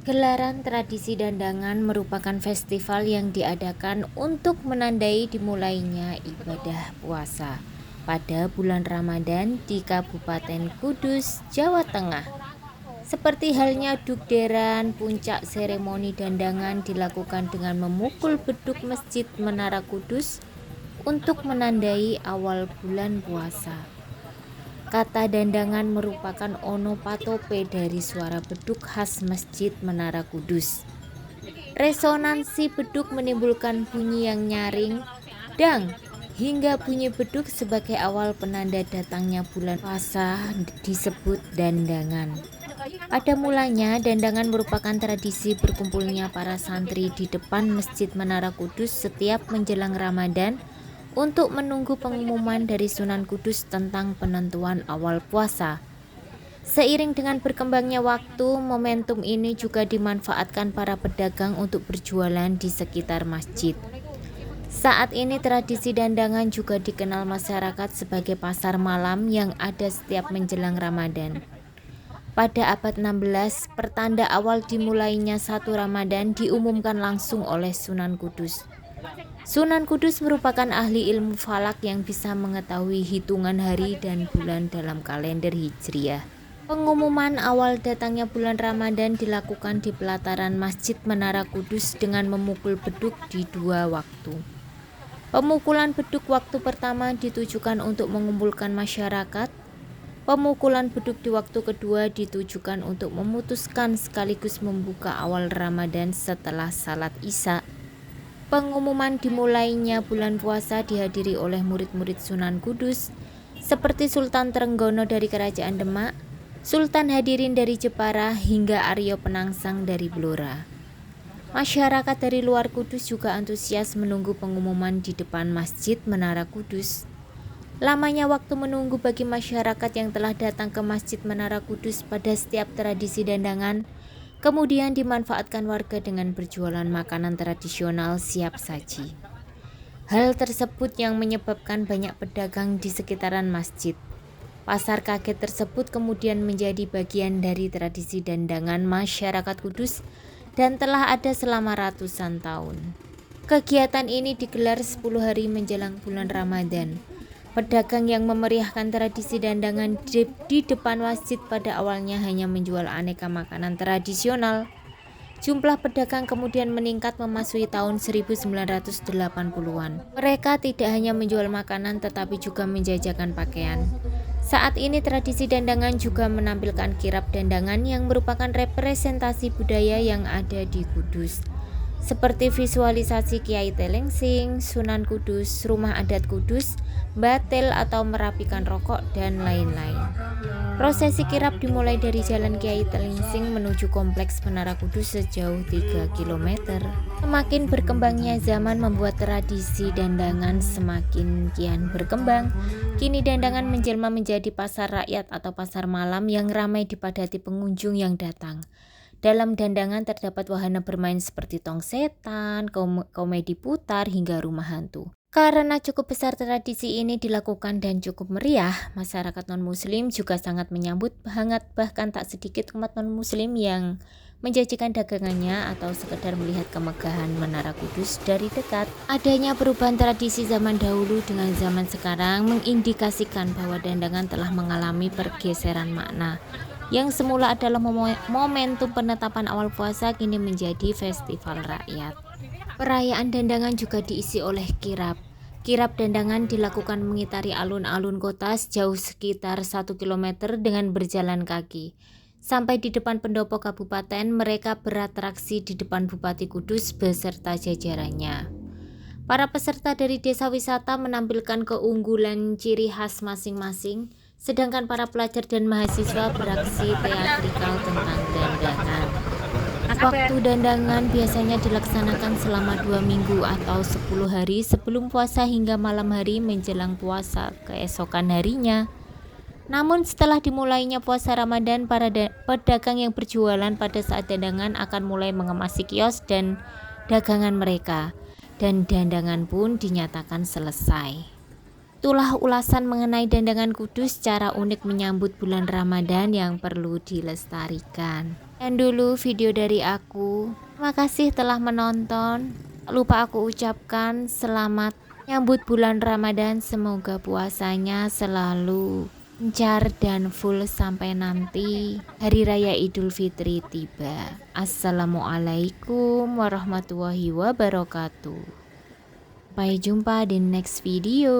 Gelaran tradisi dandangan merupakan festival yang diadakan untuk menandai dimulainya ibadah puasa pada bulan Ramadan di Kabupaten Kudus, Jawa Tengah. Seperti halnya dugderan, puncak seremoni dandangan dilakukan dengan memukul beduk Masjid Menara Kudus untuk menandai awal bulan puasa. Kata dandangan merupakan onomatope dari suara beduk khas Masjid Menara Kudus. Resonansi beduk menimbulkan bunyi yang nyaring, dang, hingga bunyi beduk sebagai awal penanda datangnya bulan puasa disebut dandangan. Pada mulanya, dandangan merupakan tradisi berkumpulnya para santri di depan Masjid Menara Kudus setiap menjelang Ramadan untuk menunggu pengumuman dari Sunan Kudus tentang penentuan awal puasa. Seiring dengan berkembangnya waktu, momentum ini juga dimanfaatkan para pedagang untuk berjualan di sekitar masjid. Saat ini tradisi dandangan juga dikenal masyarakat sebagai pasar malam yang ada setiap menjelang Ramadan. Pada abad 16, pertanda awal dimulainya satu Ramadan diumumkan langsung oleh Sunan Kudus. Sunan Kudus merupakan ahli ilmu falak yang bisa mengetahui hitungan hari dan bulan dalam kalender Hijriah. Pengumuman awal datangnya bulan Ramadan dilakukan di pelataran Masjid Menara Kudus dengan memukul beduk di dua waktu. Pemukulan beduk waktu pertama ditujukan untuk mengumpulkan masyarakat. Pemukulan beduk di waktu kedua ditujukan untuk memutuskan sekaligus membuka awal Ramadan setelah salat Isya. Pengumuman dimulainya bulan puasa dihadiri oleh murid-murid Sunan Kudus seperti Sultan Trenggono dari Kerajaan Demak, Sultan Hadirin dari Jepara hingga Aryo Penangsang dari Blora. Masyarakat dari luar Kudus juga antusias menunggu pengumuman di depan Masjid Menara Kudus. Lamanya waktu menunggu bagi masyarakat yang telah datang ke Masjid Menara Kudus pada setiap tradisi dandangan kemudian dimanfaatkan warga dengan berjualan makanan tradisional siap saji. Hal tersebut yang menyebabkan banyak pedagang di sekitaran masjid. Pasar kaget tersebut kemudian menjadi bagian dari tradisi dandangan masyarakat Kudus dan telah ada selama ratusan tahun. Kegiatan ini digelar 10 hari menjelang bulan Ramadan. Pedagang yang memeriahkan tradisi dandangan di depan masjid pada awalnya hanya menjual aneka makanan tradisional. Jumlah pedagang kemudian meningkat memasuki tahun 1980-an. Mereka tidak hanya menjual makanan tetapi juga menjajakan pakaian. Saat ini tradisi dandangan juga menampilkan kirab dandangan yang merupakan representasi budaya yang ada di Kudus. Seperti visualisasi Kiai Telengsing, Sunan Kudus, Rumah Adat Kudus, batel atau merapikan rokok, dan lain-lain. Prosesi kirab dimulai dari Jalan Kiai Telengsing menuju Kompleks Menara Kudus sejauh 3 km. Semakin berkembangnya zaman membuat tradisi dandangan semakin kian berkembang. Kini dandangan menjelma menjadi pasar rakyat atau pasar malam yang ramai dipadati pengunjung yang datang. Dalam dandangan terdapat wahana bermain seperti tong setan, komedi putar, hingga rumah hantu. Karena cukup besar tradisi ini dilakukan dan cukup meriah, masyarakat non-muslim juga sangat menyambut hangat, bahkan tak sedikit umat non-muslim yang menjajikan dagangannya atau sekedar melihat kemegahan Menara Kudus dari dekat. Adanya perubahan tradisi zaman dahulu dengan zaman sekarang mengindikasikan bahwa dandangan telah mengalami pergeseran makna. Yang semula adalah momentum penetapan awal puasa kini menjadi festival rakyat. Perayaan dandangan juga diisi oleh kirab. Kirab dandangan dilakukan mengitari alun-alun kota sejauh sekitar 1 km dengan berjalan kaki. Sampai di depan pendopo kabupaten, mereka beratraksi di depan Bupati Kudus beserta jajarannya. Para peserta dari desa wisata menampilkan keunggulan ciri khas masing-masing, sedangkan para pelajar dan mahasiswa beraksi teatrikal tentang dandangan. Waktu dandangan biasanya dilaksanakan selama 2 minggu atau 10 hari sebelum puasa hingga malam hari menjelang puasa keesokan harinya. Namun setelah dimulainya puasa Ramadan, para pedagang yang berjualan pada saat dandangan akan mulai mengemasi kios dan dagangan mereka, dan dandangan pun dinyatakan selesai. Itulah ulasan mengenai dandangan Kudus, cara unik menyambut bulan Ramadan yang perlu dilestarikan. Sekian dulu video dari aku. Terima kasih telah menonton. Tak lupa aku ucapkan selamat nyambut bulan Ramadan. Semoga puasanya selalu lancar dan full sampai nanti Hari Raya Idul Fitri tiba. Assalamualaikum warahmatullahi wabarakatuh. Sampai jumpa di next video.